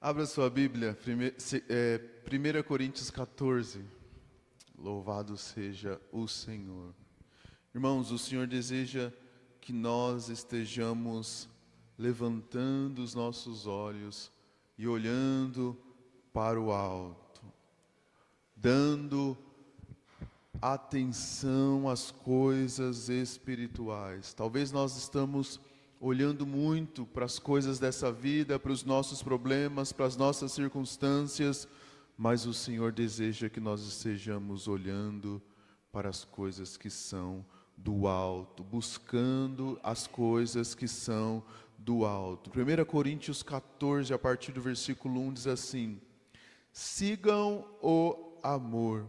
Abra sua Bíblia, 1 Coríntios 14. Louvado seja o Senhor. Irmãos, o Senhor deseja que nós estejamos levantando os nossos olhos e olhando para o alto, dando atenção às coisas espirituais. Talvez nós estamos olhando muito para as coisas dessa vida, para os nossos problemas, para as nossas circunstâncias, mas o Senhor deseja que nós estejamos olhando para as coisas que são do alto, buscando as coisas que são do alto. 1 Coríntios 14, a partir do versículo 1, diz assim: sigam o amor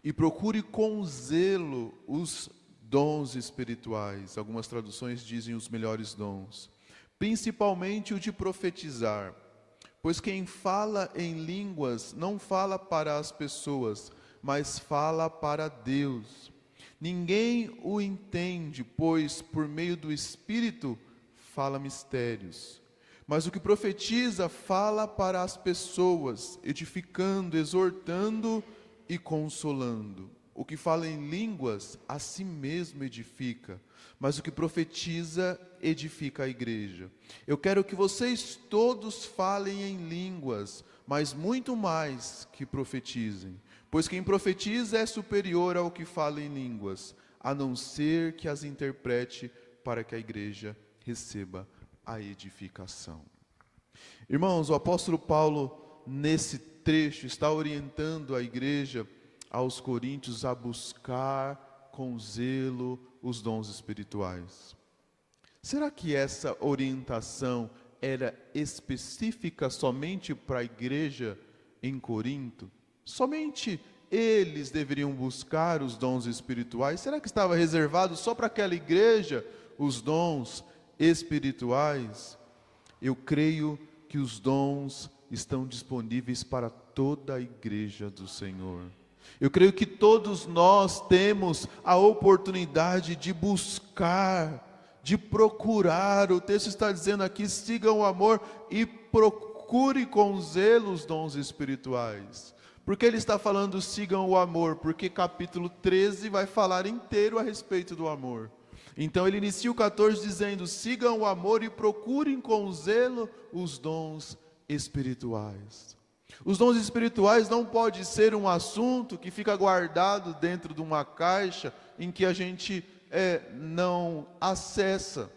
e procure com zelo os dons espirituais. Algumas traduções dizem os melhores dons, principalmente o de profetizar, pois quem fala em línguas não fala para as pessoas, mas fala para Deus. Ninguém o entende, pois por meio do Espírito fala mistérios. Mas o que profetiza fala para as pessoas, edificando, exortando e consolando. O que fala em línguas, a si mesmo edifica, mas o que profetiza, edifica a igreja. Eu quero que vocês todos falem em línguas, mas muito mais que profetizem, pois quem profetiza é superior ao que fala em línguas, a não ser que as interprete para que a igreja receba a edificação. Irmãos, o apóstolo Paulo, nesse trecho, está orientando a igreja, aos coríntios, a buscar com zelo os dons espirituais. Será que essa orientação era específica somente para a igreja em Corinto? Somente eles deveriam buscar os dons espirituais? Será que estava reservado só para aquela igreja os dons espirituais? Eu creio que os dons estão disponíveis para toda a igreja do Senhor. Eu creio que todos nós temos a oportunidade de buscar, de procurar. O texto está dizendo aqui: sigam o amor e procure com zelo os dons espirituais. Por que ele está falando sigam o amor? Porque capítulo 13 vai falar inteiro a respeito do amor. Então ele inicia o 14 dizendo: sigam o amor e procurem com zelo os dons espirituais. Os dons espirituais não pode ser um assunto que fica guardado dentro de uma caixa em que a gente não acessa.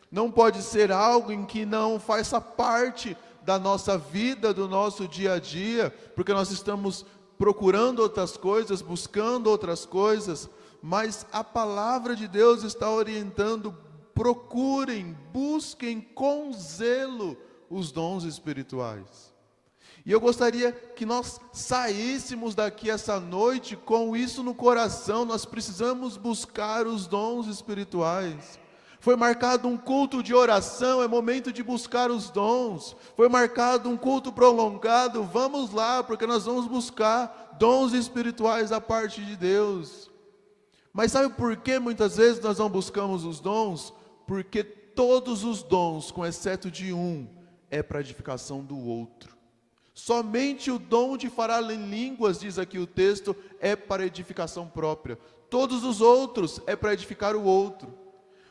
Não pode ser algo em que não faça parte da nossa vida, do nosso dia a dia, porque nós estamos procurando outras coisas, buscando outras coisas, mas a palavra de Deus está orientando: procurem, busquem com zelo os dons espirituais. E eu gostaria que nós saíssemos daqui essa noite com isso no coração. Nós precisamos buscar os dons espirituais. Foi marcado um culto de oração, é momento de buscar os dons. Foi marcado um culto prolongado, vamos lá, porque nós vamos buscar dons espirituais da parte de Deus. Mas sabe por que muitas vezes nós não buscamos os dons? Porque todos os dons, com exceto de um, é para edificação do outro. Somente o dom de falar em línguas, diz aqui o texto, é para edificação própria. Todos os outros é para edificar o outro.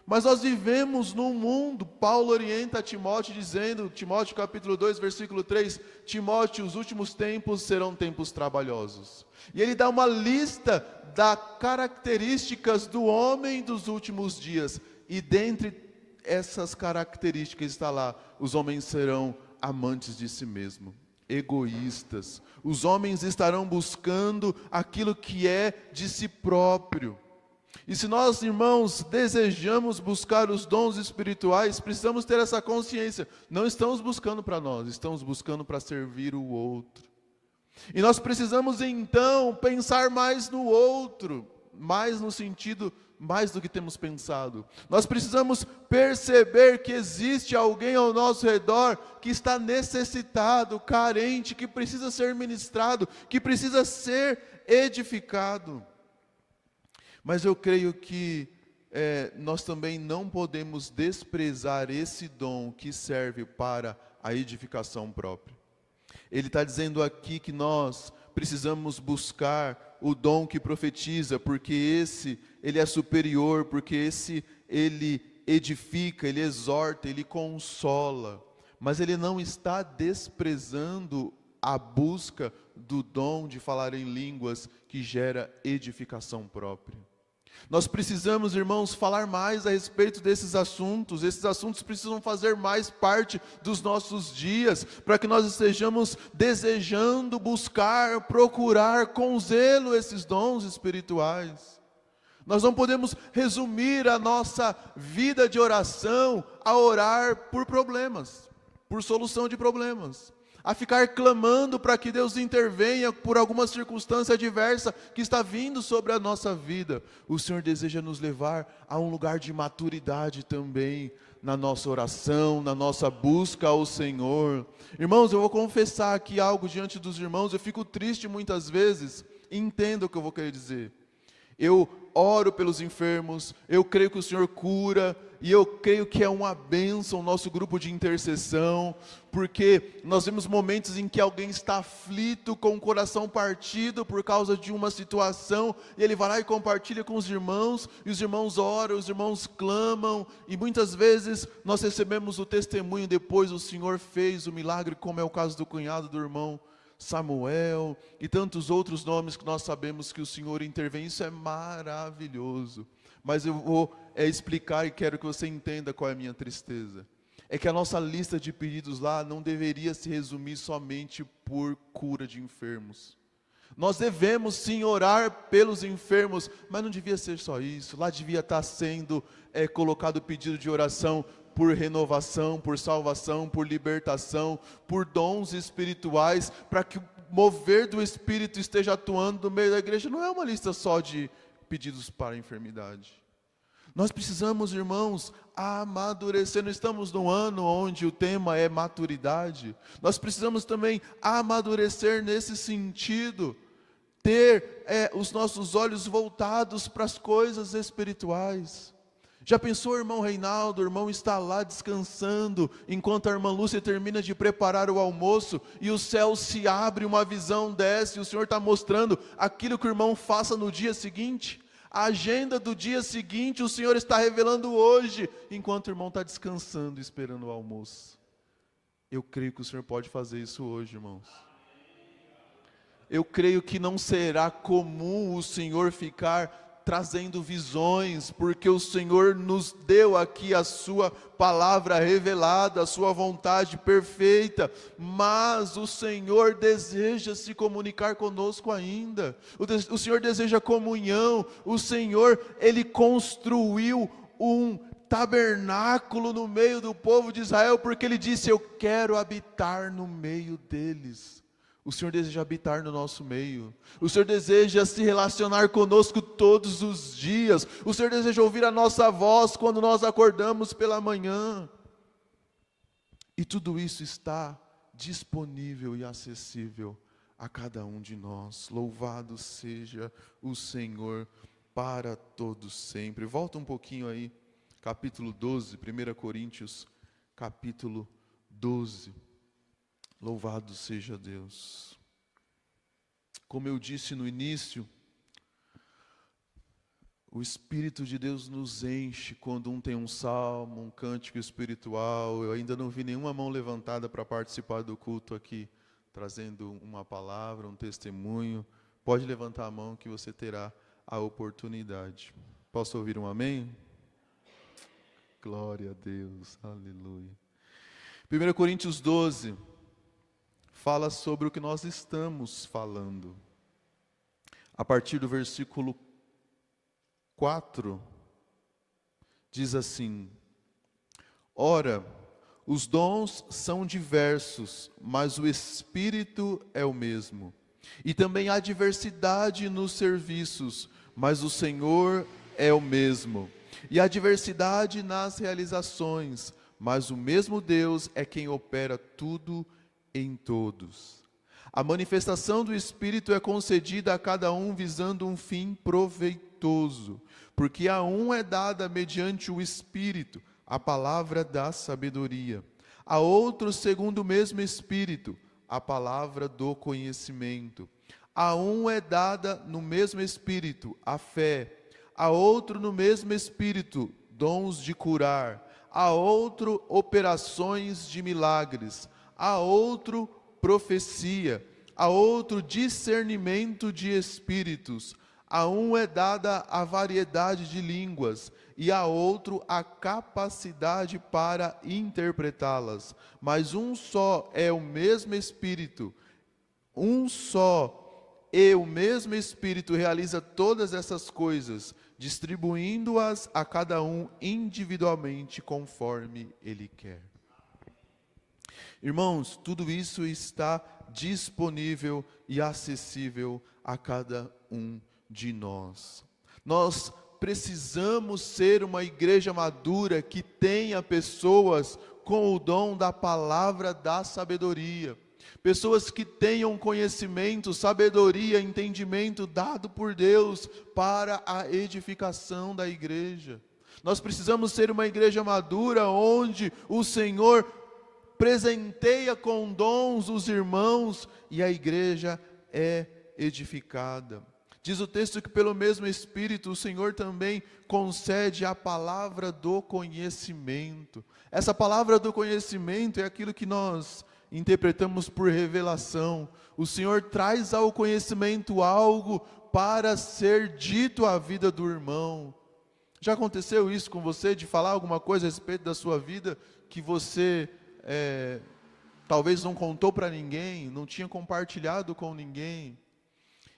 Mas nós vivemos num mundo, Paulo orienta a Timóteo dizendo, Timóteo capítulo 2, versículo 3, Timóteo, os últimos tempos serão tempos trabalhosos. E ele dá uma lista das características do homem dos últimos dias. E dentre essas características está lá: os homens serão amantes de si mesmo, egoístas. Os homens estarão buscando aquilo que é de si próprio. E se nós, irmãos, desejamos buscar os dons espirituais, precisamos ter essa consciência: não estamos buscando para nós, estamos buscando para servir o outro. E nós precisamos então pensar mais no outro, mais no sentido, mais do que temos pensado. Nós precisamos perceber que existe alguém ao nosso redor que está necessitado, carente, que precisa ser ministrado, que precisa ser edificado. Mas eu creio que nós também não podemos desprezar esse dom que serve para a edificação própria. Ele está dizendo aqui que nós precisamos buscar o dom que profetiza, porque esse, ele é superior, porque esse, ele edifica, ele exorta, ele consola. Mas ele não está desprezando a busca do dom de falar em línguas que gera edificação própria. Nós precisamos, irmãos, falar mais a respeito desses assuntos. Esses assuntos precisam fazer mais parte dos nossos dias, para que nós estejamos desejando buscar, procurar com zelo esses dons espirituais. Nós não podemos resumir a nossa vida de oração a orar por problemas, por solução de problemas, a ficar clamando para que Deus intervenha por alguma circunstância adversa que está vindo sobre a nossa vida. O Senhor deseja nos levar a um lugar de maturidade também, na nossa oração, na nossa busca ao Senhor. Irmãos, eu vou confessar aqui algo diante dos irmãos, eu fico triste muitas vezes, entenda o que eu vou querer dizer. Eu oro pelos enfermos, eu creio que o Senhor cura, e eu creio que é uma bênção o nosso grupo de intercessão, porque nós vemos momentos em que alguém está aflito, com o coração partido por causa de uma situação, e ele vai lá e compartilha com os irmãos, e os irmãos oram, os irmãos clamam, e muitas vezes nós recebemos o testemunho depois, o Senhor fez o milagre, como é o caso do cunhado do irmão Samuel, e tantos outros nomes que nós sabemos que o Senhor intervém. Isso é maravilhoso, mas eu vou explicar e quero que você entenda qual é a minha tristeza. É que a nossa lista de pedidos lá não deveria se resumir somente por cura de enfermos. Nós devemos sim orar pelos enfermos, mas não devia ser só isso. Lá devia estar sendo colocado o pedido de oração por renovação, por salvação, por libertação, por dons espirituais, para que o mover do Espírito esteja atuando no meio da igreja. Não é uma lista só de pedidos para a enfermidade. Nós precisamos, irmãos, amadurecer. Não estamos num ano onde o tema é maturidade. Nós precisamos também amadurecer nesse sentido, ter os nossos olhos voltados para as coisas espirituais. Já pensou, irmão Reinaldo, o irmão está lá descansando, enquanto a irmã Lúcia termina de preparar o almoço, e o céu se abre, uma visão desce, e o Senhor está mostrando aquilo que o irmão faça no dia seguinte? A agenda do dia seguinte, o Senhor está revelando hoje, enquanto o irmão está descansando, esperando o almoço. Eu creio que o Senhor pode fazer isso hoje, irmãos. Eu creio que não será comum o Senhor ficar trazendo visões, porque o Senhor nos deu aqui a sua palavra revelada, a sua vontade perfeita, mas o Senhor deseja se comunicar conosco ainda, o Senhor deseja comunhão, o Senhor, Ele construiu um tabernáculo no meio do povo de Israel, porque Ele disse: eu quero habitar no meio deles. O Senhor deseja habitar no nosso meio. O Senhor deseja se relacionar conosco todos os dias. O Senhor deseja ouvir a nossa voz quando nós acordamos pela manhã. E tudo isso está disponível e acessível a cada um de nós. Louvado seja o Senhor para todos sempre. Volta um pouquinho aí, capítulo 12, 1 Coríntios, capítulo 12. Louvado seja Deus. Como eu disse no início, o Espírito de Deus nos enche quando tem um salmo, um cântico espiritual. Eu ainda não vi nenhuma mão levantada para participar do culto aqui, trazendo uma palavra, um testemunho. Pode levantar a mão que você terá a oportunidade. Posso ouvir um amém? Glória a Deus, aleluia. 1 Coríntios 12... fala sobre o que nós estamos falando. A partir do versículo 4, diz assim: ora, os dons são diversos, mas o Espírito é o mesmo. E também há diversidade nos serviços, mas o Senhor é o mesmo. E há diversidade nas realizações, mas o mesmo Deus é quem opera tudo em todos. A manifestação do Espírito é concedida a cada um visando um fim proveitoso, porque a um é dada mediante o Espírito a palavra da sabedoria, a outro segundo o mesmo Espírito a palavra do conhecimento. A um é dada no mesmo Espírito a fé, a outro no mesmo Espírito dons de curar, a outro operações de milagres, a outro profecia, a outro discernimento de espíritos, a um é dada a variedade de línguas, e a outro a capacidade para interpretá-las. Mas um só é o mesmo Espírito, um só e o mesmo Espírito realiza todas essas coisas, distribuindo-as a cada um individualmente conforme Ele quer. Irmãos, tudo isso está disponível e acessível a cada um de nós. Nós precisamos ser uma igreja madura que tenha pessoas com o dom da palavra da sabedoria. Pessoas que tenham conhecimento, sabedoria, entendimento dado por Deus para a edificação da igreja. Nós precisamos ser uma igreja madura onde o Senhor presenteia com dons os irmãos e a igreja é edificada. Diz o texto que pelo mesmo Espírito o Senhor também concede a palavra do conhecimento. Essa palavra do conhecimento é aquilo que nós interpretamos por revelação. O Senhor traz ao conhecimento algo para ser dito à vida do irmão. Já aconteceu isso com você, de falar alguma coisa a respeito da sua vida que você talvez não contou para ninguém, não tinha compartilhado com ninguém?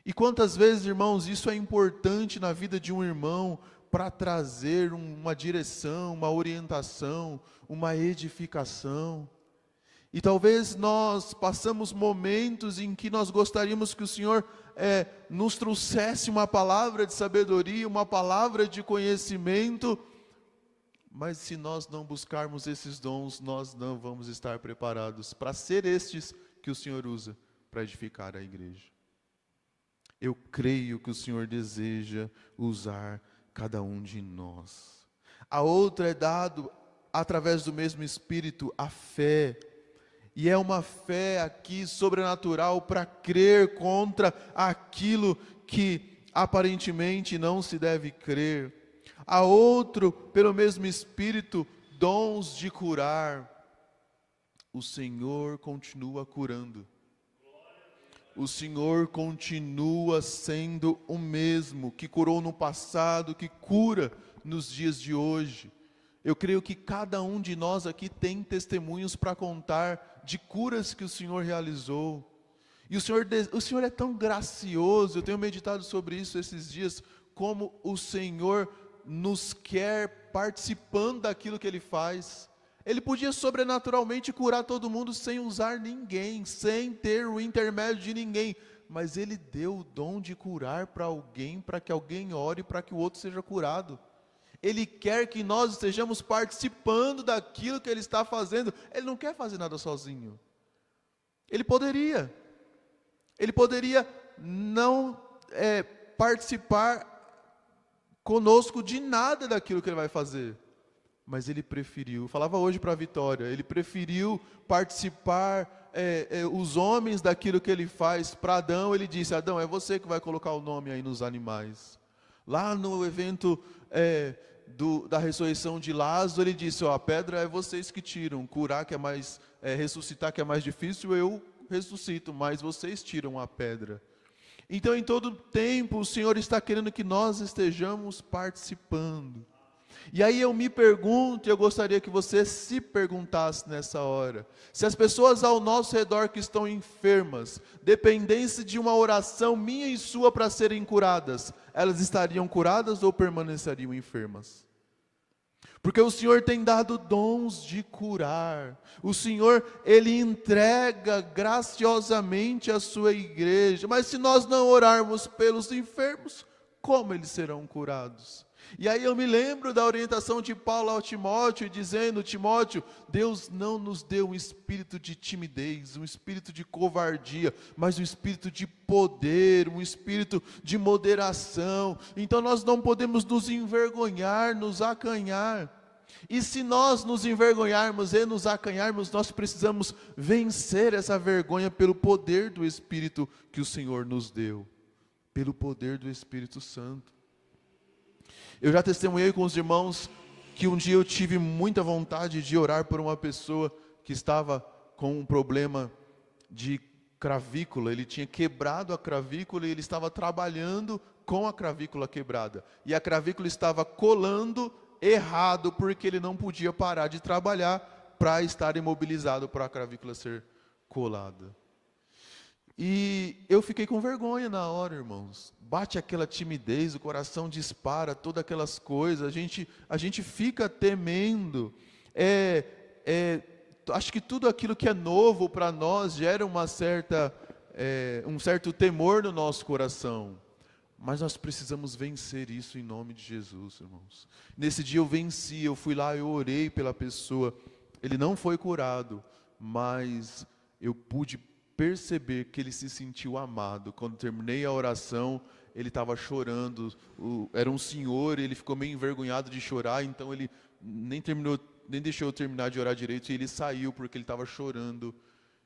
E quantas vezes, irmãos, isso é importante na vida de um irmão para trazer uma direção, uma orientação, uma edificação. E talvez nós passamos momentos em que nós gostaríamos que o Senhor nos trouxesse uma palavra de sabedoria, uma palavra de conhecimento, mas se nós não buscarmos esses dons, nós não vamos estar preparados para ser estes que o Senhor usa para edificar a igreja. Eu creio que o Senhor deseja usar cada um de nós. A outra é dado através do mesmo Espírito a fé. E é uma fé aqui sobrenatural para crer contra aquilo que aparentemente não se deve crer. A outro, pelo mesmo Espírito, dons de curar. O Senhor continua curando. O Senhor continua sendo o mesmo, que curou no passado, que cura nos dias de hoje. Eu creio que cada um de nós aqui tem testemunhos para contar de curas que o Senhor realizou. E o Senhor é tão gracioso, eu tenho meditado sobre isso esses dias, como o Senhor nos quer participando daquilo que Ele faz. Ele podia sobrenaturalmente curar todo mundo sem usar ninguém, sem ter o intermédio de ninguém. Mas Ele deu o dom de curar para alguém, para que alguém ore, para que o outro seja curado. Ele quer que nós estejamos participando daquilo que Ele está fazendo. Ele não quer fazer nada sozinho. Ele poderia não participar conosco de nada daquilo que Ele vai fazer. Mas Ele preferiu, falava hoje para a Vitória, Ele preferiu participar, os homens daquilo que Ele faz. Para Adão, Ele disse: Adão, é você que vai colocar o nome aí nos animais. Lá no evento da ressurreição de Lázaro, Ele disse: a pedra é vocês que tiram, curar que é mais, ressuscitar que é mais difícil, eu ressuscito, mas vocês tiram a pedra. Então, em todo tempo, o Senhor está querendo que nós estejamos participando. E aí eu me pergunto, e eu gostaria que você se perguntasse nessa hora, se as pessoas ao nosso redor que estão enfermas, dependessem de uma oração minha e sua para serem curadas, elas estariam curadas ou permaneceriam enfermas? Porque o Senhor tem dado dons de curar. O Senhor, Ele entrega graciosamente a sua igreja. Mas se nós não orarmos pelos enfermos, como eles serão curados? E aí eu me lembro da orientação de Paulo ao Timóteo, dizendo: Timóteo, Deus não nos deu um espírito de timidez, um espírito de covardia, mas um espírito de poder, um espírito de moderação. Então nós não podemos nos envergonhar, nos acanhar. E se nós nos envergonharmos e nos acanharmos, nós precisamos vencer essa vergonha pelo poder do Espírito que o Senhor nos deu, pelo poder do Espírito Santo. Eu já testemunhei com os irmãos que um dia eu tive muita vontade de orar por uma pessoa que estava com um problema de cravícula. Ele tinha quebrado a cravícula e ele estava trabalhando com a cravícula quebrada. E a cravícula estava colando errado, porque ele não podia parar de trabalhar para estar imobilizado para a cravícula ser colada. E eu fiquei com vergonha na hora, irmãos. Bate aquela timidez, o coração dispara, todas aquelas coisas, a gente fica temendo. Acho que tudo aquilo que é novo para nós gera um certo temor no nosso coração. Mas nós precisamos vencer isso em nome de Jesus, irmãos. Nesse dia eu venci, eu fui lá, eu orei pela pessoa. Ele não foi curado, mas eu pude perceber que ele se sentiu amado. Quando terminei a oração, ele estava chorando. Era um senhor, ele ficou meio envergonhado de chorar, então ele nem deixou eu terminar de orar direito, e ele saiu porque ele estava chorando.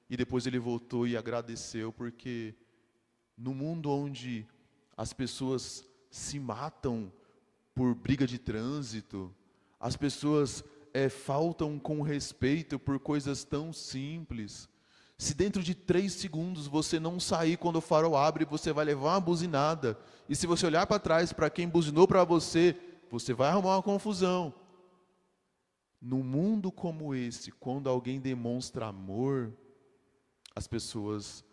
E depois ele voltou e agradeceu, porque no mundo onde as pessoas se matam por briga de trânsito, as pessoas faltam com respeito por coisas tão simples. Se dentro de 3 segundos você não sair quando o farol abre, você vai levar uma buzinada. E se você olhar para trás, para quem buzinou para você, você vai arrumar uma confusão. Num mundo como esse, quando alguém demonstra amor, as pessoas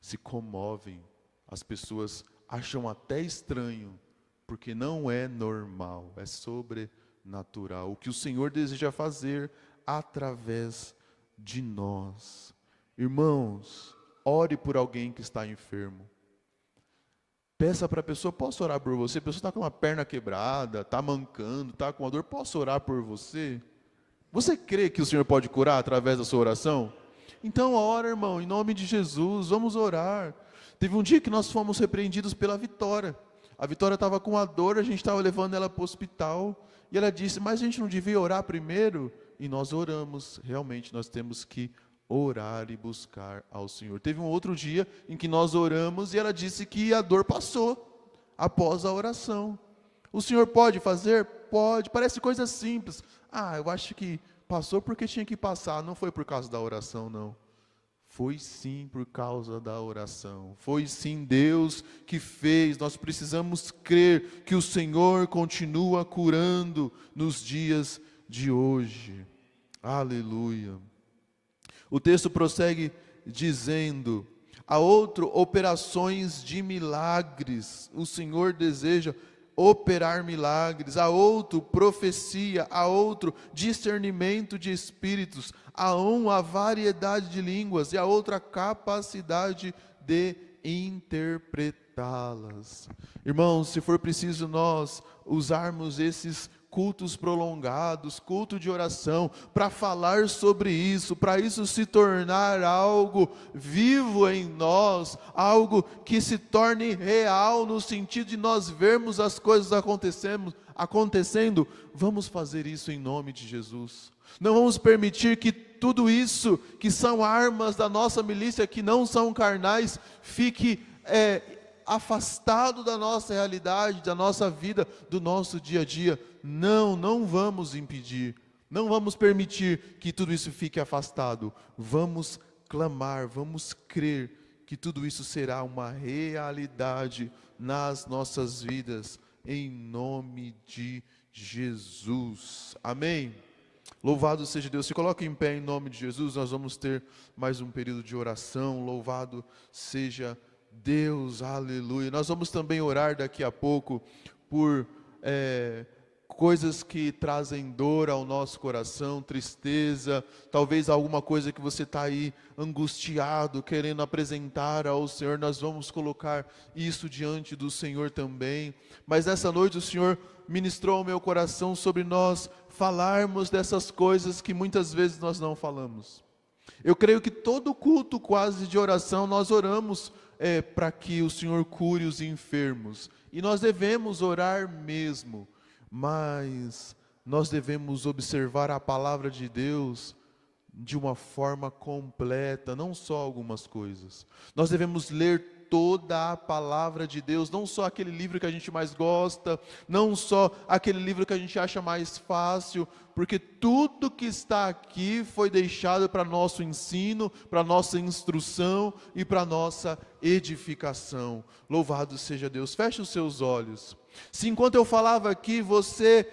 se comovem, as pessoas acham até estranho, porque não é normal, é sobrenatural. O que o Senhor deseja fazer através de nós. Irmãos, ore por alguém que está enfermo. Peça para a pessoa: posso orar por você? A pessoa está com uma perna quebrada, está mancando, está com uma dor, posso orar por você? Você crê que o Senhor pode curar através da sua oração? Então ora, irmão, em nome de Jesus, vamos orar. Teve um dia que nós fomos repreendidos pela Vitória. A Vitória estava com a dor, a gente estava levando ela para o hospital, e ela disse: mas a gente não devia orar primeiro? E nós oramos. Realmente nós temos que orar e buscar ao Senhor. Teve um outro dia em que nós oramos e ela disse que a dor passou após a oração. O Senhor pode fazer? Pode. Parece coisa simples. Eu acho que passou porque tinha que passar. Não foi por causa da oração, não. Foi sim por causa da oração. Foi sim Deus que fez. Nós precisamos crer que o Senhor continua curando nos dias de hoje. Aleluia. O texto prossegue dizendo: há outro, operações de milagres. O Senhor deseja operar milagres. Há outro, profecia. Há outro, discernimento de espíritos. Há a variedade de línguas. E a outra, capacidade de interpretá-las. Irmãos, se for preciso nós usarmos esses cultos prolongados, culto de oração, para falar sobre isso, para isso se tornar algo vivo em nós, algo que se torne real no sentido de nós vermos as coisas acontecendo, vamos fazer isso em nome de Jesus. Não vamos permitir que tudo isso, que são armas da nossa milícia, que não são carnais, fique afastado da nossa realidade, da nossa vida, do nosso dia a dia. Não vamos impedir, não vamos permitir que tudo isso fique afastado. Vamos clamar, vamos crer que tudo isso será uma realidade nas nossas vidas, em nome de Jesus. Amém? Louvado seja Deus. Se coloque em pé em nome de Jesus. Nós vamos ter mais um período de oração. Louvado seja Deus, aleluia. Nós vamos também orar daqui a pouco por coisas que trazem dor ao nosso coração, tristeza, talvez alguma coisa que você está aí angustiado, querendo apresentar ao Senhor. Nós vamos colocar isso diante do Senhor também. Mas nessa noite o Senhor ministrou ao meu coração sobre nós falarmos dessas coisas que muitas vezes nós não falamos. Eu creio que todo culto quase de oração nós oramos para que o Senhor cure os enfermos. E nós devemos orar mesmo. Mas nós devemos observar a palavra de Deus de uma forma completa, não só algumas coisas. Nós devemos ler toda a palavra de Deus, não só aquele livro que a gente mais gosta, não só aquele livro que a gente acha mais fácil, porque tudo que está aqui foi deixado para nosso ensino, para nossa instrução e para nossa edificação. Louvado seja Deus. Feche os seus olhos. Se enquanto eu falava aqui, você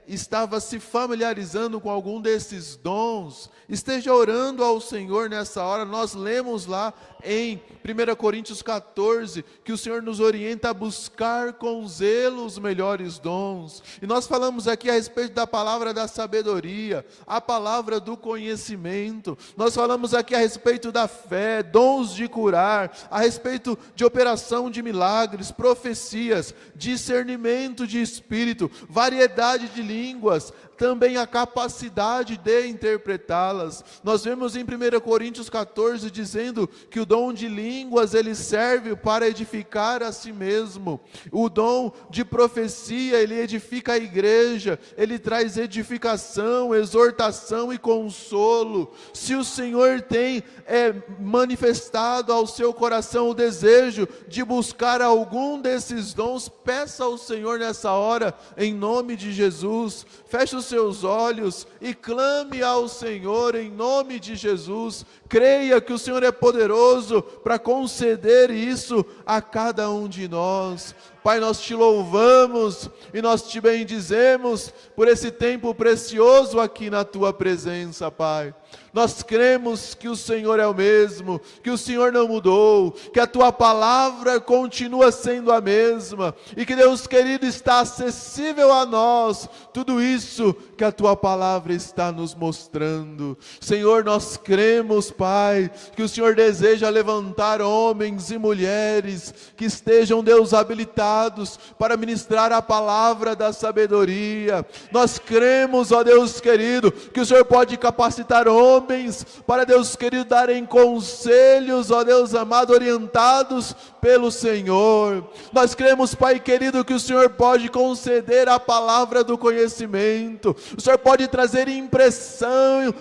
estava se familiarizando com algum desses dons, esteja orando ao Senhor nessa hora. Nós lemos lá em 1 Coríntios 14, que o Senhor nos orienta a buscar com zelo os melhores dons, e nós falamos aqui a respeito da palavra da sabedoria, a palavra do conhecimento, nós falamos aqui a respeito da fé, dons de curar, a respeito de operação de milagres, profecias, discernimento de espírito, variedade de línguas, também a capacidade de interpretá-las. Nós vemos em 1 Coríntios 14 dizendo que o dom de línguas ele serve para edificar a si mesmo. O dom de profecia ele edifica a igreja, ele traz edificação, exortação e consolo. Se o Senhor tem manifestado ao seu coração o desejo de buscar algum desses dons, peça ao Senhor nessa hora, em nome de Jesus. Feche os seus olhos e clame ao Senhor em nome de Jesus. Creia que o Senhor é poderoso para conceder isso a cada um de nós. Pai, nós te louvamos e nós te bendizemos por esse tempo precioso aqui na tua presença, Pai. Nós cremos que o Senhor é o mesmo, que o Senhor não mudou, que a tua palavra continua sendo a mesma, e que, Deus querido, está acessível a nós, tudo isso que a tua palavra está nos mostrando. Senhor, nós cremos, Pai, que o Senhor deseja levantar homens e mulheres que estejam, Deus, habilitados para ministrar a palavra da sabedoria. Nós cremos, ó Deus querido, que o Senhor pode capacitar homens para, Deus querido, darem conselhos, ó Deus amado, orientados pelo Senhor. Nós cremos, Pai querido, que o Senhor pode conceder a palavra do conhecimento. O Senhor pode trazer impressões,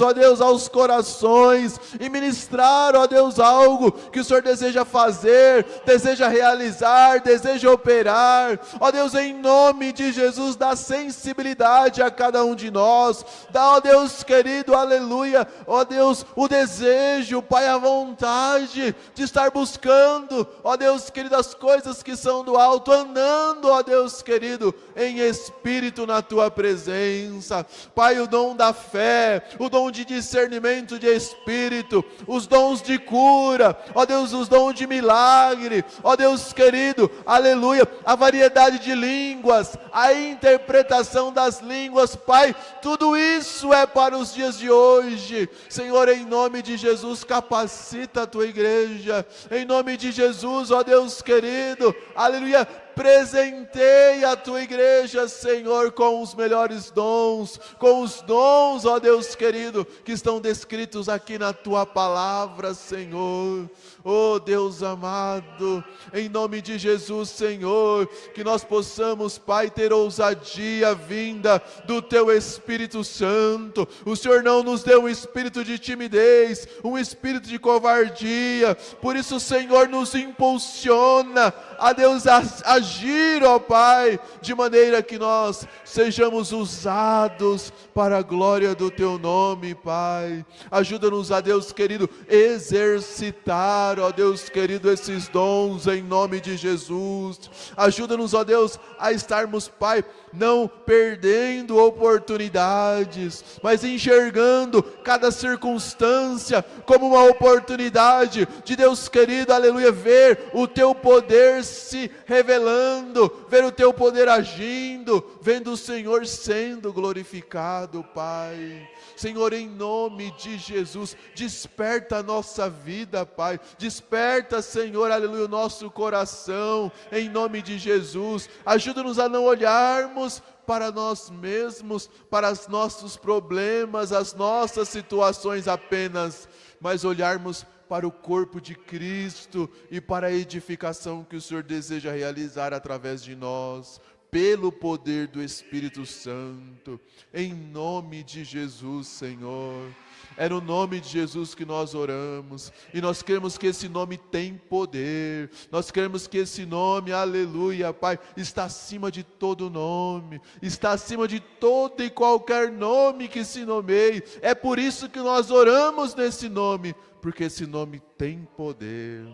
ó Deus, aos corações e ministrar, ó Deus, algo que o Senhor deseja fazer, deseja realizar, deseja operar. Ó Deus, em nome de Jesus, dá sensibilidade a cada um de nós. Dá, ó Deus querido, aleluia, ó Deus, o desejo, Pai, a vontade de estar buscando, ó Deus querido, as coisas que são do alto, andando, ó Deus querido, em espírito na tua presença. Pai, o dom da fé, o dom de discernimento de espírito, os dons de cura, ó Deus, os dons de milagre, ó Deus querido, aleluia, a variedade de línguas, a interpretação das línguas, Pai, tudo isso é para os dias de hoje. Senhor, em nome de Jesus, capacita a tua igreja, em nome de Jesus, ó Deus querido, aleluia, presenteia a tua igreja, Senhor, com os melhores dons, com os dons, ó Deus querido, que estão descritos aqui na tua palavra, Senhor. Oh Deus amado, em nome de Jesus, Senhor, que nós possamos, Pai, ter ousadia vinda do teu Espírito Santo. O Senhor não nos deu um espírito de timidez, um espírito de covardia, por isso, Senhor, nos impulsiona a Deus agir, ó Pai, de maneira que nós sejamos usados para a glória do teu nome, Pai. Ajuda-nos, a Deus querido, exercitar, ó Deus querido, esses dons em nome de Jesus. Ajuda-nos, ó Deus, a estarmos, Pai, não perdendo oportunidades, mas enxergando cada circunstância como uma oportunidade de, Deus querido, aleluia, ver o teu poder se revelando, ver o teu poder agindo, vendo o Senhor sendo glorificado, Pai. Senhor, em nome de Jesus, desperta a nossa vida, Pai, desperta, Senhor, aleluia, o nosso coração, em nome de Jesus. Ajuda-nos a não olharmos para nós mesmos, para os nossos problemas, as nossas situações apenas, mas olharmos para o corpo de Cristo e para a edificação que o Senhor deseja realizar através de nós. pelo poder do Espírito Santo, em nome de Jesus, Senhor. É no nome de Jesus que nós oramos, e nós cremos que esse nome tem poder, nós cremos que esse nome, aleluia, Pai, está acima de todo nome, está acima de todo e qualquer nome que se nomeie. É por isso que nós oramos nesse nome, porque esse nome tem poder.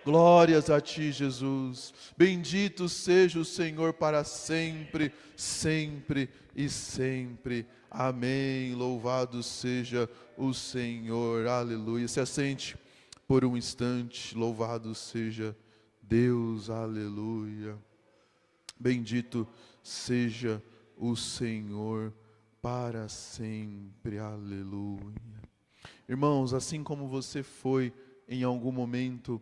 Glórias a Ti, Jesus. Bendito seja o Senhor para sempre, sempre e sempre. Amém. Louvado seja o Senhor. Aleluia. Se assente por um instante. Louvado seja Deus. Aleluia. Bendito seja o Senhor para sempre. Aleluia. Irmãos, assim como você foi em algum momento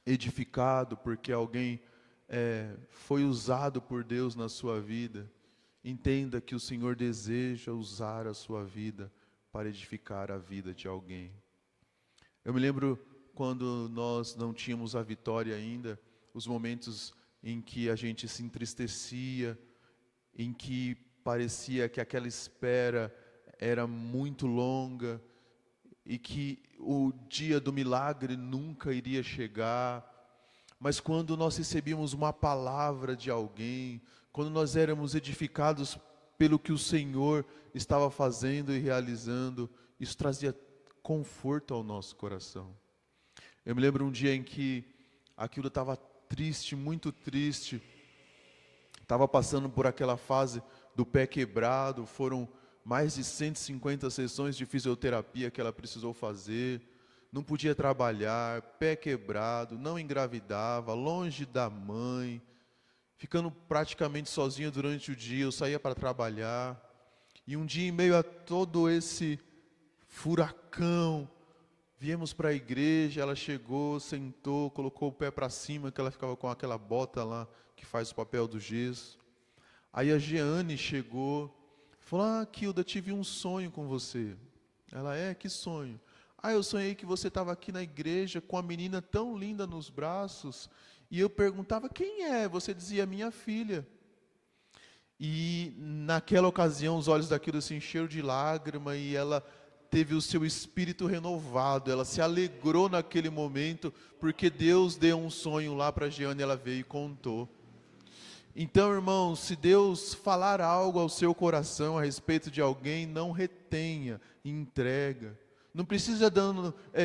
edificado porque alguém foi usado por Deus na sua vida, entenda que o Senhor deseja usar a sua vida para edificar a vida de alguém. Eu me lembro quando nós não tínhamos a vitória ainda, os momentos em que a gente se entristecia, em que parecia que aquela espera era muito longa, e que o dia do milagre nunca iria chegar. Mas quando nós recebíamos uma palavra de alguém, quando nós éramos edificados pelo que o Senhor estava fazendo e realizando, isso trazia conforto ao nosso coração. Eu me lembro um dia em que aquilo estava triste, muito triste, estava passando por aquela fase do pé quebrado, foram mais de 150 sessões de fisioterapia que ela precisou fazer, não podia trabalhar, pé quebrado, não engravidava, longe da mãe, ficando praticamente sozinha durante o dia. Eu saía para trabalhar, e um dia, em meio a todo esse furacão, viemos para a igreja. Ela chegou, sentou, colocou o pé para cima, que ela ficava com aquela bota lá, que faz o papel do gesso. Aí a Jeane chegou, falou: Kilda, tive um sonho com você. Ela: que sonho? Eu sonhei que você estava aqui na igreja com a menina tão linda nos braços, e eu perguntava: quem é? Você dizia: minha filha. E naquela ocasião os olhos da Kilda se encheram de lágrima, e ela teve o seu espírito renovado, ela se alegrou naquele momento, porque Deus deu um sonho lá para a Jeane, ela veio e contou. Então, irmãos, se Deus falar algo ao seu coração a respeito de alguém, não retenha, entrega. Não precisa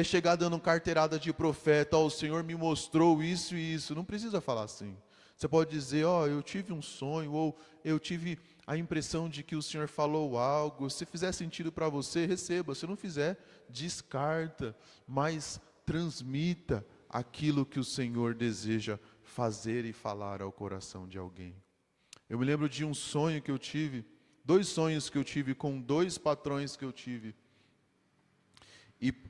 chegar dando carteirada de profeta: o Senhor me mostrou isso e isso. Não precisa falar assim. Você pode dizer: eu tive um sonho, ou eu tive a impressão de que o Senhor falou algo. Se fizer sentido para você, receba. Se não fizer, descarta, mas transmita aquilo que o Senhor deseja fazer e falar ao coração de alguém. Eu me lembro de um sonho que eu tive, 2 sonhos que eu tive com 2 patrões que eu tive.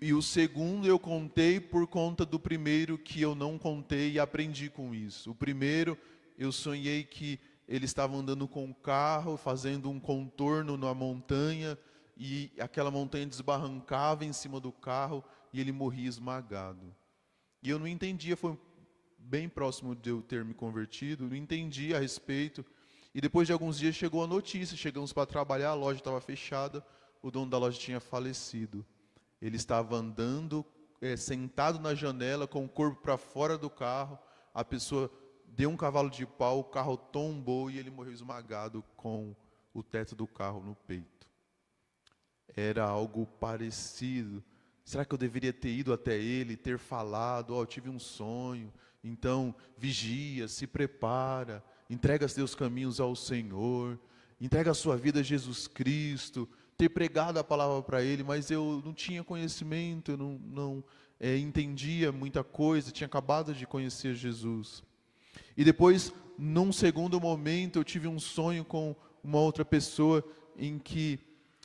E o segundo eu contei por conta do primeiro, que eu não contei, e aprendi com isso. O primeiro, eu sonhei que eles estavam andando com um carro, fazendo um contorno na montanha, e aquela montanha desbarrancava em cima do carro, e ele morria esmagado. E eu não entendia, foi bem próximo de eu ter me convertido, não entendi a respeito. E depois de alguns dias chegou a notícia, chegamos para trabalhar, a loja estava fechada, o dono da loja tinha falecido. Ele estava andando, sentado na janela, com o corpo para fora do carro, a pessoa deu um cavalo de pau, o carro tombou e ele morreu esmagado com o teto do carro no peito. Era algo parecido. Será que eu deveria ter ido até ele, ter falado: eu tive um sonho? Então, vigia, se prepara, entrega os teus caminhos ao Senhor, entrega a sua vida a Jesus Cristo, ter pregado a palavra para ele, mas eu não tinha conhecimento, eu não entendia muita coisa, tinha acabado de conhecer Jesus. E depois, num segundo momento, eu tive um sonho com uma outra pessoa, em que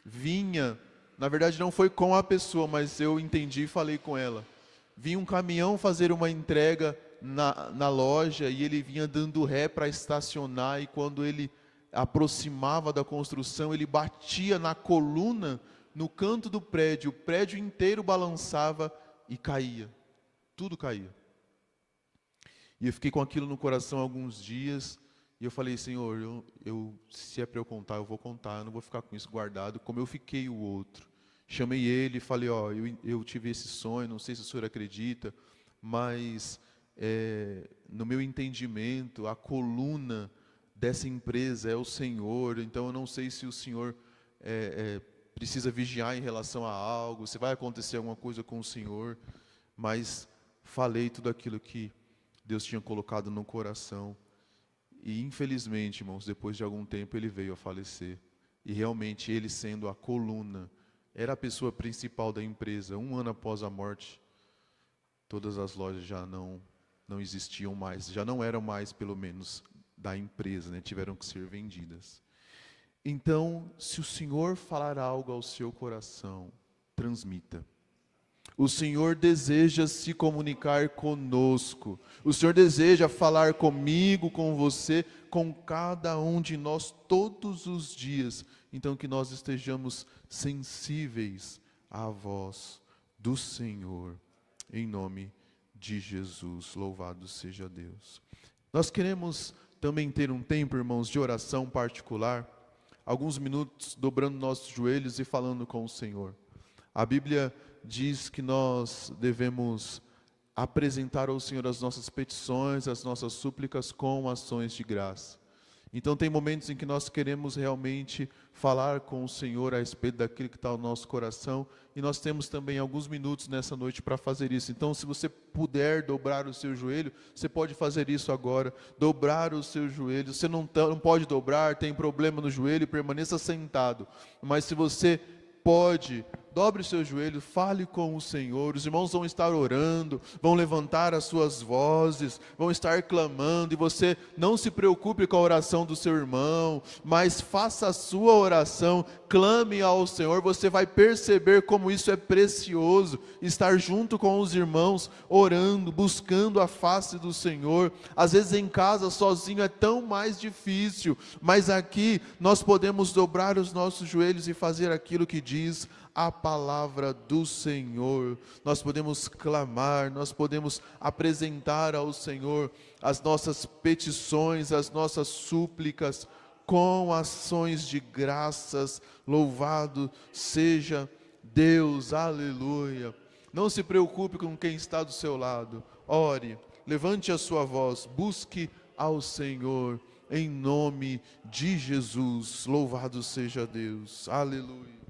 vinha, na verdade não foi com a pessoa, mas eu entendi e falei com ela. Vinha um caminhão fazer uma entrega na loja, e ele vinha dando ré para estacionar, e quando ele aproximava da construção, ele batia na coluna, no canto do prédio, o prédio inteiro balançava e caía, tudo caía. E eu fiquei com aquilo no coração alguns dias, E eu falei, Senhor, se é para eu contar, eu vou contar, eu não vou ficar com isso guardado, como eu fiquei o outro. Chamei ele e falei, eu tive esse sonho, não sei se o senhor acredita, mas no meu entendimento, a coluna dessa empresa é o Senhor, então eu não sei se o senhor precisa vigiar em relação a algo, se vai acontecer alguma coisa com o senhor, mas falei tudo aquilo que Deus tinha colocado no coração. E infelizmente, irmãos, depois de algum tempo ele veio a falecer. E realmente ele, sendo a coluna, era a pessoa principal da empresa. 1 ano após a morte, todas as lojas já não existiam mais, já não eram mais, pelo menos, da empresa, né? Tiveram que ser vendidas. Então, se o Senhor falar algo ao seu coração, transmita. O Senhor deseja se comunicar conosco. O Senhor deseja falar comigo, com você, com cada um de nós todos os dias. Então que nós estejamos sensíveis à voz do Senhor. Em nome de Jesus, louvado seja Deus. Nós queremos também ter um tempo, irmãos, de oração particular. Alguns minutos dobrando nossos joelhos e falando com o Senhor. A Bíblia diz que nós devemos apresentar ao Senhor as nossas petições, as nossas súplicas com ações de graça. Então tem momentos em que nós queremos realmente falar com o Senhor a respeito daquilo que está no nosso coração, e nós temos também alguns minutos nessa noite para fazer isso. Então, se você puder dobrar o seu joelho, você pode fazer isso agora, dobrar o seu joelho. Você não pode dobrar, tem problema no joelho, permaneça sentado, mas se você pode, dobre o seu joelho, fale com o Senhor. Os irmãos vão estar orando, vão levantar as suas vozes, vão estar clamando, e você não se preocupe com a oração do seu irmão, mas faça a sua oração, clame ao Senhor. Você vai perceber como isso é precioso, estar junto com os irmãos, orando, buscando a face do Senhor. Às vezes em casa, sozinho, é tão mais difícil, mas aqui nós podemos dobrar os nossos joelhos e fazer aquilo que diz a palavra do Senhor. Nós podemos clamar, nós podemos apresentar ao Senhor as nossas petições, as nossas súplicas, com ações de graças. Louvado seja Deus, aleluia. Não se preocupe com quem está do seu lado, ore, levante a sua voz, busque ao Senhor, em nome de Jesus. Louvado seja Deus, aleluia.